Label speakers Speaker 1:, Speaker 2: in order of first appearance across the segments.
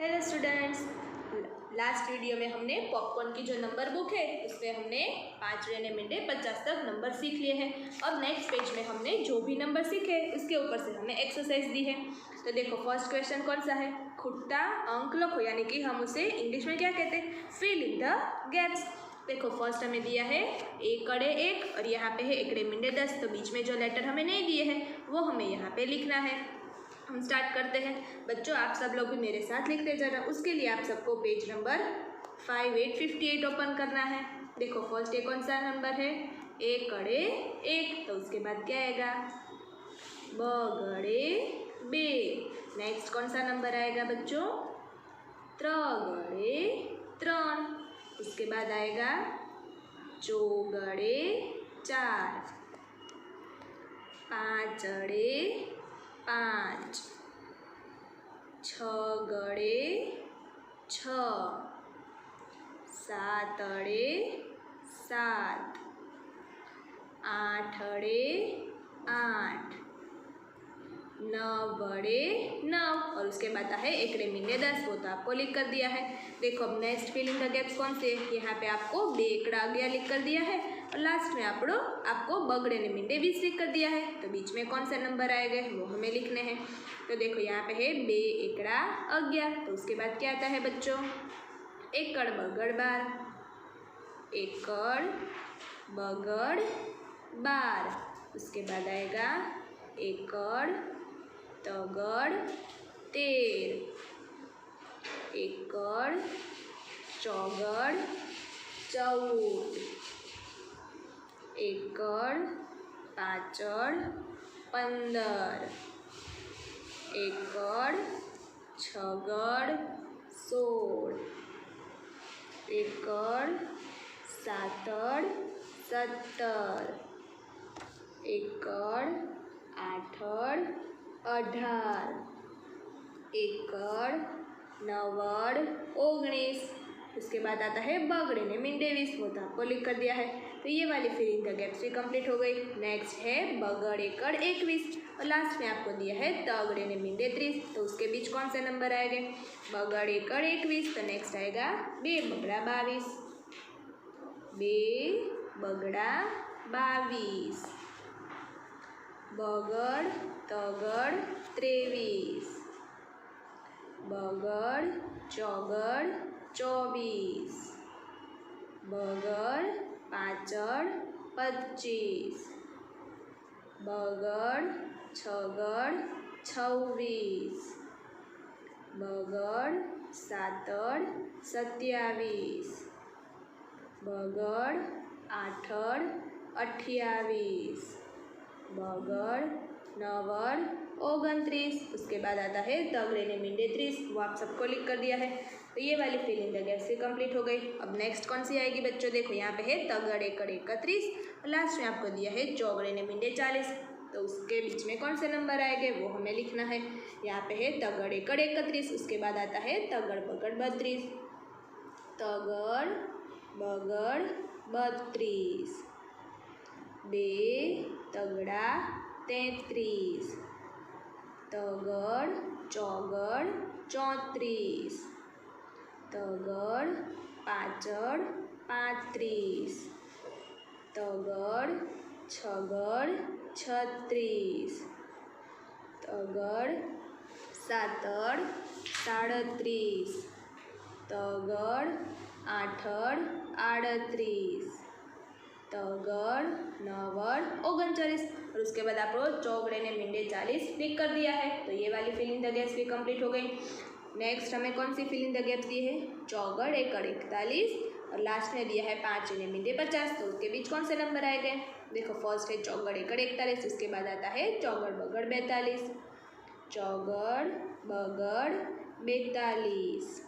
Speaker 1: Hello students, last video में हमने popcorn की जो नंबर बुक है उसमें हमने 5 रहने मिनटे 50 तक नंबर सीख लिए हैं। अब नेक्स्ट पेज में हमने जो भी नंबर सीखे उसके ऊपर से हमें एक्सरसाइज दी है। तो देखो फर्स्ट क्वेश्चन कौन सा है, खुट्टा अंक लिखो, यानी कि हम उसे इंग्लिश में क्या कहते हैं, फिल इन द गैप्स। देखो फर्स्ट हमें दिया है एक कड़े एक और यहाँ पे है एकड़े मिंडे 10, तो बीच में जो लेटर हमें नहीं दिए हैं वो हमें यहाँ पे लिखना है। हम स्टार्ट करते हैं। बच्चों आप सब लोग भी मेरे साथ लिखते जरा। उसके लिए आप सबको पेज नंबर 5858 ओपन करना है। देखो फर्स्ट ए कौन सा नंबर है, एक कड़े एक, तो उसके बाद क्या आएगा, बगड़े बे। नेक्स्ट कौन सा नंबर आएगा बच्चों, त्रगड़े त्रण। उसके बाद आएगा चौगड़े चार, पाँचड़े 5, छगड़े 6, सातड़े 7, आठड़े 8, नवड़े 9 और उसके बाद है एकड़े मिंडे 10, वो तो आपको लिख कर दिया है। देखो अब next fill in the gaps कौन से, यहाँ पे आपको बेकड़ा गया लिख कर दिया है और लास्ट में आपको बगड़े ने मिंडे 20 लिख कर दिया है। तो बीच में कौन सा नंबर आएगा वो हमें लिखने हैं। तो देखो यहाँ पे है बे एकड़ा 11, तो उसके बाद क्या आता है बच्चों, एकड़ बगड़ 12, एकड़ बगड़ 12। उसके बाद आएगा एकड़ तगड़ 13, एकड़ चौगड़ 14, एकड़ पाँचड़ 15, एकड़ छगड़ 16, एकड़ सातड़ 17, एकड़ आठड़ 18, एकड़ नवड़ 19। उसके बाद आता है बगड़े ने मिंडे 20, वो तो आपको लिख कर दिया है। तो ये वाली फिल इन द गैप्स भी कंप्लीट हो गई। नेक्स्ट है बगड़ एकड़ 21 और लास्ट में आपको दिया है तगड़े ने मिंडे 30, तो उसके बीच कौन सा नंबर आएगा, बगड़ एकड़ 21, तो नेक्स्ट आएगा बे बगड़ा 22, बे बगड़ा 22, बगड़ तगड़ 23, बगड़ चौगड़ 24, बगड़ पाँचड़ 25, बगड़ छगड़ 26, बगड़ सातड़ 27, बगड़ आठड़ 28, बगड़ नवड़ 29। उसके बाद आता है तगड़े ने मिंडे 30, वो आप सबको लिख कर दिया है। तो ये वाली फिल इन द गैप्स से कंप्लीट हो गई। अब नेक्स्ट कौन सी आएगी बच्चों, देखो यहाँ पे है तगड़ एकड़ 31 और लास्ट में आपको दिया है चौगड़े ने मिंडे 40, तो उसके बीच में कौन से नंबर आएंगे वो हमें लिखना है। यहाँ पे है तगड़ एकड़ 31, उसके बाद आता है तगड़ बगड़ 32, तगड़ बगड़ 32, बे तगड़ा 33, तगड़ चौगड़ 34, तगड़ पाँचड़ 35, तगड़ छगड़ 36, तगड़ सातड़ 37, तगड़ आठड़ 38, तगड़ नवड़ 39 और उसके बाद आपको चौगड़े ने मिंडे 40 लिख कर दिया है। तो ये वाली फिल इन द गैप्स भी कंप्लीट हो गई। नेक्स्ट हमें कौन सी फिल इन द गैप्स दी है, चौगड़ एकड़ 41 और लास्ट में दिया है 5 ने मिंडे 50, तो उसके बीच कौन से नंबर आएंगे। देखो फर्स्ट है चौगड़ एकड़ 41, उसके बाद आता है चौगड़ बगड़ 42, चौगड़ बगड़ 42,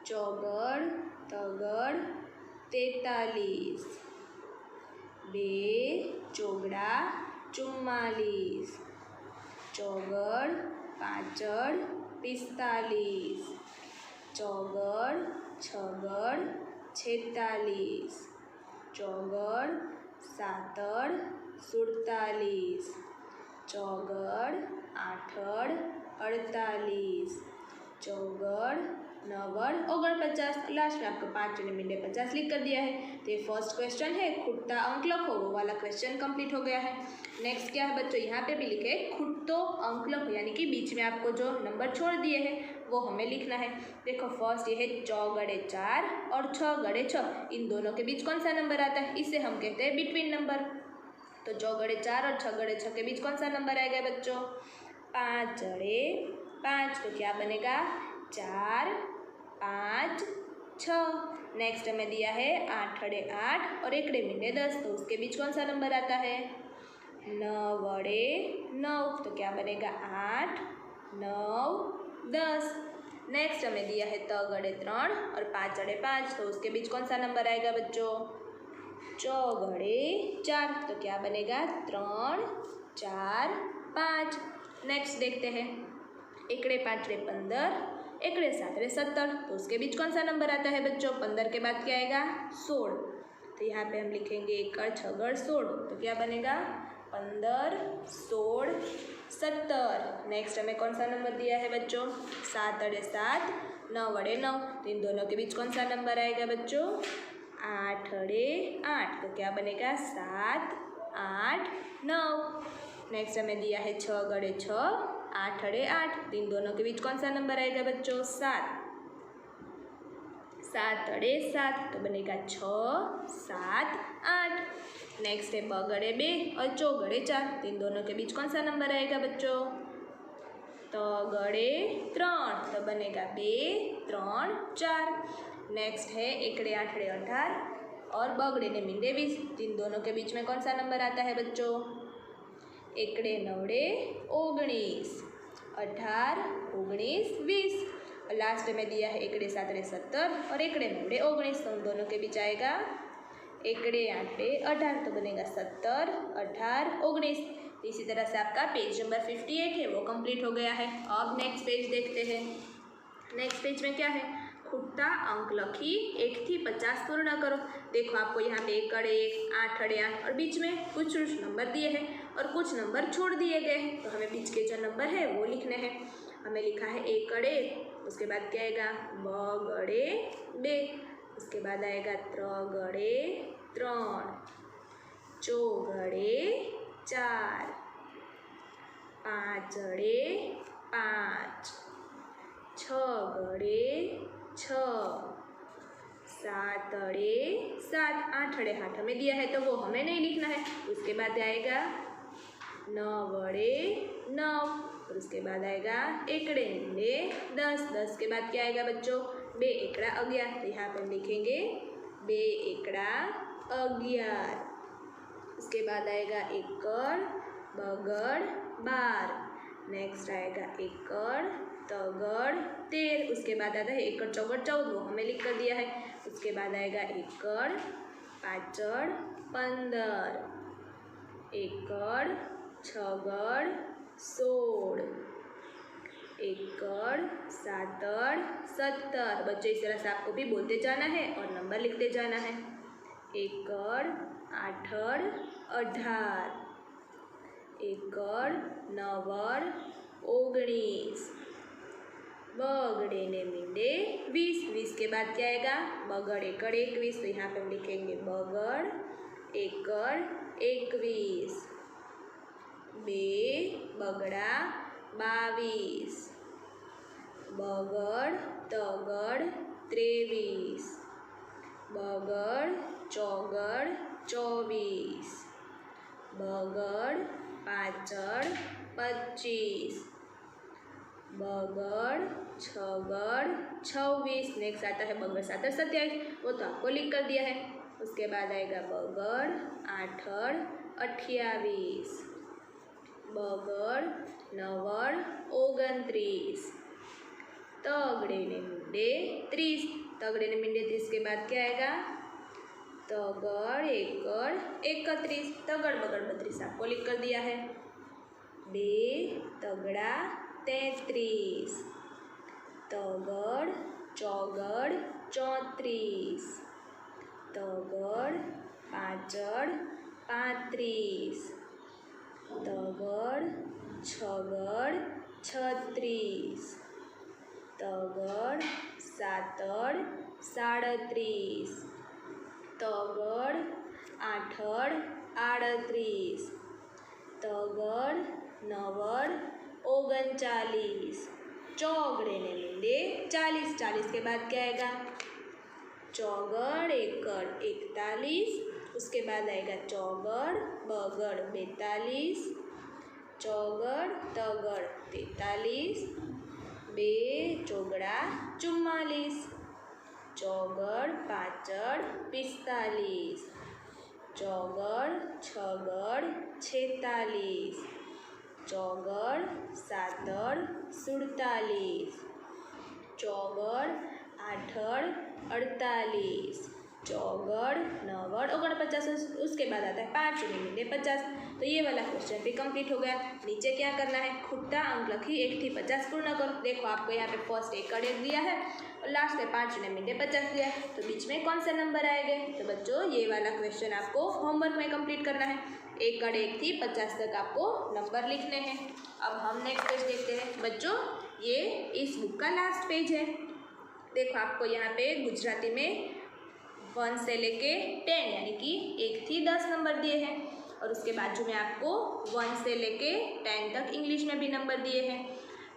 Speaker 1: चौगड़ तगड़ 43, बे चौगड़ा 44, चौगड़ पाँचड़ 45, चौगड़ छगड़ 46, चौगड़ सातड़ 47, चौगड़ आठड़ 48, चौगड़, नवड़, 49। लास्ट में आपको 5 ने मिले 50 लिख कर दिया है। तो ये फर्स्ट क्वेश्चन है, खुटता अंक लिखो, वो वाला क्वेश्चन कंप्लीट हो गया है। नेक्स्ट क्या है बच्चों, यहाँ पे भी लिखे खुटतो अंक लिखो, यानी कि बीच में आपको जो नंबर छोड़ दिए हैं वो हमें लिखना है। देखो फर्स्ट ये है 4 गड़े 4 और 6 गड़े 6, इन दोनों के बीच कौन सा नंबर आता है, इसे हम कहते हैं बिटवीन नंबर। तो 4 गड़े 4 और 6 गड़े 6 के बीच कौन सा नंबर आएगा बच्चों, 5 गड़े 5। तो क्या बनेगा 4 5 6। नेक्स्ट हमें दिया है 8 गड़े 8 और 1 मिंडे 10, तो उसके बीच कौन सा नंबर आता है, 9 गड़े 9। तो क्या बनेगा 8 9 10। नेक्स्ट हमें दिया है 3 गड़े 3 और 5 गड़े 5, तो उसके बीच कौन सा नंबर आएगा बच्चों, 4 गड़े 4। तो क्या बनेगा 3 4 5। नेक्स्ट देखते हैं 1 गड़े 5 गड़े 15, 1 गड़े 7 गड़े 70, तो उसके बीच कौन सा नंबर आता है बच्चों, 15 के बाद क्या आएगा 16। तो यहाँ पे हम लिखेंगे 1 6 16, तो क्या बनेगा 15 16 70। नेक्स्ट हमें कौन सा नंबर दिया है बच्चों, 7 गड़े 7 9 गड़े 9, तो इन दोनों के बीच कौन सा नंबर आएगा बच्चों, 8 गड़े 8। तो क्या बनेगा 7 8 9। नेक्स्ट हमें दिया है 6 गड़े 6 8 गड़े 8, तो इन दोनों के बीच कौन सा नंबर आएगा बच्चों, 7 7 गड़े 7, तो बनेगा 6 7 8। नेक्स्ट है 2 गड़े 2 और 4 गड़े 4, तो इन दोनों के बीच कौन सा नंबर आएगा बच्चों, तो गड़े 3, तो बनेगा 2 3 4। नेक्स्ट है 1 गड़े 8 गड़े 18 और 2 गड़े ने मिंडे 20, तो इन दोनों के बीच में कौन सा नंबर आता है बच्चों, 1 गड़े 9 गड़े 19 18 19 20। और लास्ट में दिया है 1 गड़े 7 गड़े 70 और 1 गड़े 9 गड़े 19, तो उन दोनों के बीच आएगा 1 गड़े 8 गड़े 18, तो बनेगा 70 18 19। इसी तरह से आपका पेज नंबर 58 है वो कंप्लीट हो गया है। अब नेक्स्ट पेज देखते हैं। नेक्स्ट पेज में क्या है, खुटता अंक लखी 1 થી 50 पूर्ण करो। देखो आपको यहाँ पे 1 गड़े 1 8 गड़े 8 और बीच में कुछ नंबर दिए हैं और कुछ नंबर छोड़ दिए गए हैं, तो हमें बीच के जो नंबर है वो लिखने हैं। हमें लिखा है 1 गड़े, उसके बाद क्या आएगा 2 गड़े 2, उसके बाद आएगा 3 गड़े 3 4 गड़े 4 5 गड़े 5 6 गड़े 6 7 गड़े 7 8 गड़े 8 हमें दिया है तो वो हमें नहीं लिखना है। उसके बाद आएगा 9 गड़े 9 और उसके बाद आएगा 1 गड़े 10 10 के बाद क्या आएगा बच्चों 2 एकड़ा 11, तो यहाँ पर हम लिखेंगे 2 एकड़ा 11। उसके बाद आएगा 1 बगड़ 12, नेक्स्ट आएगा 1 तगड़ 13, उसके बाद आता है 1 चौगड़ 14, वो हमें लिख कर दिया है। उसके बाद आएगा 1 पाचड़ 15, 1 छगड़ 16, 1 7 17। बच्चों इस तरह से आपको भी बोलते जाना है और नंबर लिखते जाना है। 1 8 18, 1 9 19, बगड़े ने मिंडे 20 20 के बाद क्या आएगा बगड़ 1 21, तो यहाँ पे हम लिखेंगे बगड़ 1 21, 2 बगड़ा 22, बगड़ तगड़ 23, बगड़ चौगड़ 24, बगड़ पाचड़ 25, बगड़ छगड़ 26। नेक्स्ट आता है बगड़ 7 27, वो तो आपको लिख कर दिया है। उसके बाद आएगा बगड़ 8 28, बगड़ 9 29, तगड़े ने मिंडे 30, तगड़े ने मिंडे 30 के बाद क्या आएगा तगड़ 1 31, तगड़ बगड़ 32 आपको लिख कर दिया है। 2 तगड़ा 33, तगड़ चौगड़ 34, तगड़ पाचड़ 35, तगड़ छगड़ 36, તગડ સાતડ 37 તગડ આઠડ 38 તગડ નવડ 39 चौगड़े ने मींडे 40 40 के बाद क्या आएगा चौगड़ एकड़ 41 उसके बाद आएगा चौगड़ बगड़ 42 चौगड़ तगड़ 43 बे चौगड़ा 44 चौगड़ पाँचड़ 45 चौगड़ छगड़ 46 चौगड़ सातड़ 47 चौगड़ आठड़ 48 चौगड़ नवड़ 49 उसके बाद आता है 5 मींडे 50। तो ये वाला क्वेश्चन भी कंप्लीट हो गया। नीचे क्या करना है खुट्टा अंक लखी 1 થી 50 पूर्ण करो। देखो आपको यहाँ पे फर्स्ट एकड़ 1 दिया है और लास्ट में 5 मींडे 50 दिया है, तो बीच में कौन से नंबर आएंगे। तो बच्चों ये वाला क्वेश्चन आपको होमवर्क में कंप्लीट करना है। एकड़ 1 થી 50 तक आपको नंबर लिखने हैं। अब हम नेक्स्ट पेज देखते हैं। बच्चों ये इस बुक का लास्ट पेज है। देखो आपको यहाँ पे गुजराती में 1 से लेके 10 यानी कि 1 થી 10 नंबर दिए हैं और उसके बाजू में आपको 1 से लेके 10 तक इंग्लिश में भी नंबर दिए हैं।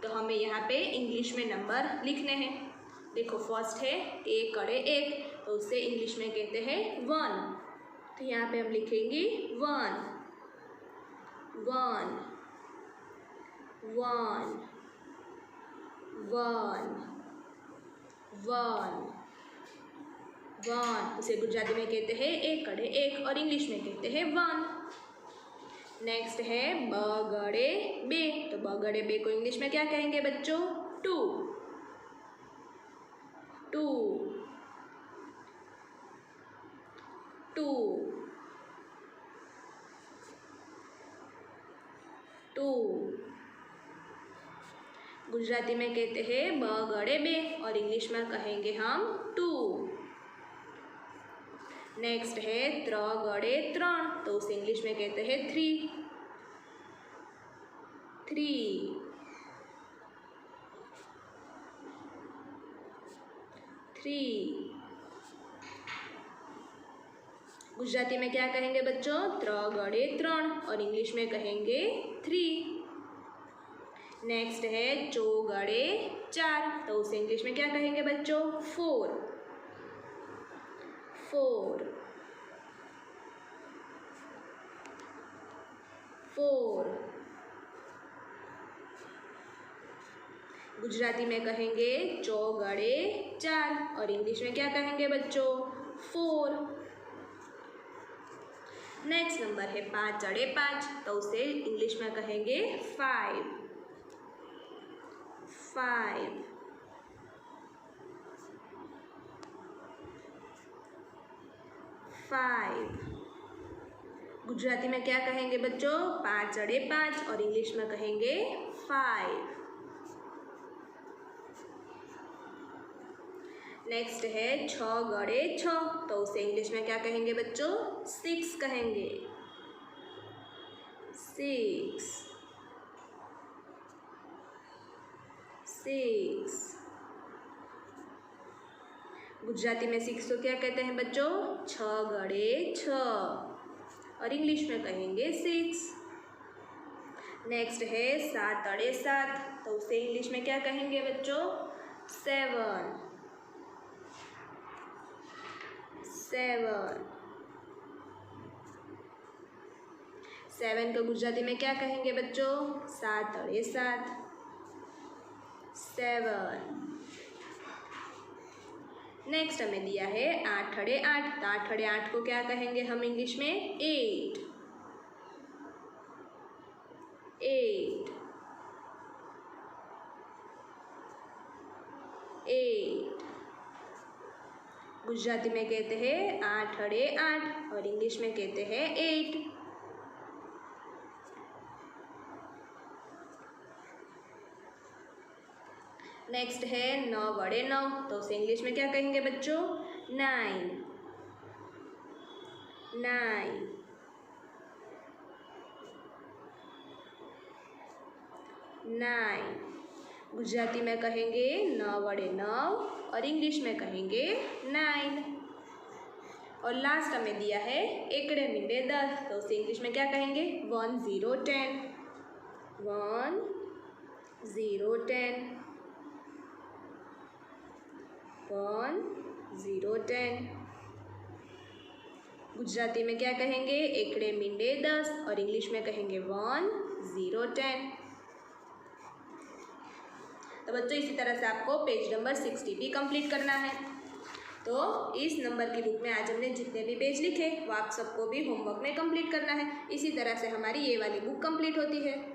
Speaker 1: तो हमें यहाँ पे इंग्लिश में नंबर लिखने हैं। देखो फर्स्ट है एकड़ 1, तो उसे इंग्लिश में कहते हैं 1। तो यहाँ पे हम लिखेंगे 1 1 1 1 1 1 उसे गुजराती में कहते हैं एकड़ 1 और इंग्लिश में कहते हैं 1। नेक्स्ट है बगड़े 2, तो बगड़े 2 को इंग्लिश में क्या कहेंगे बच्चों 2 2 2 2 गुजराती में कहते हैं बगड़े 2 और इंग्लिश में कहेंगे हम 2। नेक्स्ट है त्रगड़े 3, तो उसे इंग्लिश में कहते हैं 3 3 3 गुजराती में क्या कहेंगे बच्चों त्रगड़े 3 और इंग्लिश में कहेंगे 3। नेक्स्ट है चौगड़े 4, तो उसे इंग्लिश में क्या कहेंगे बच्चों 4 4 4 गुजराती में कहेंगे चौगड़े 4 और इंग्लिश में क्या कहेंगे बच्चों 4। नेक्स्ट नंबर है पाँचड़े 5, तो उसे इंग्लिश में कहेंगे 5 5 5 गुजराती में क्या कहेंगे बच्चों पाँचड़े 5 और इंग्लिश में कहेंगे 5। नेक्स्ट है छगड़े 6, तो उसे इंग्लिश में क्या कहेंगे बच्चों 6 कहेंगे 6 6 गुजराती में 6 तो क्या कहते हैं बच्चों छगड़े 6 और इंग्लिश में कहेंगे 6। नेक्स्ट है सातड़े 7, तो उसे इंग्लिश में क्या कहेंगे बच्चों 7 7 7 को गुजराती में क्या कहेंगे बच्चों सातड़े 7 7। नेक्स्ट हमें दिया है आठड़े 8, तो आठड़े 8 को क्या कहेंगे हम इंग्लिश में 8 8 8 गुजराती में कहते हैं आठड़े 8 और इंग्लिश में कहते हैं 8। नेक्स्ट है नवड़े 9, तो उसे इंग्लिश में क्या कहेंगे बच्चों 9 9 9 गुजराती में कहेंगे 9 वड़े 9 और इंग्लिश में कहेंगे 9। और लास्ट हमें दिया है एकड़े मींडे 10, तो उसे इंग्लिश में क्या कहेंगे 1 0 10। 1 0 10 1 0 10। गुजराती में क्या कहेंगे एकड़े मींडे 10 और इंग्लिश में कहेंगे 1 0 10। तो बच्चों इसी तरह से आपको पेज नंबर 60 भी कंप्लीट करना है। तो इस नंबर की बुक में आज हमने जितने भी पेज लिखे वो आप सबको भी होमवर्क में कंप्लीट करना है। इसी तरह से हमारी ये वाली बुक कंप्लीट होती है।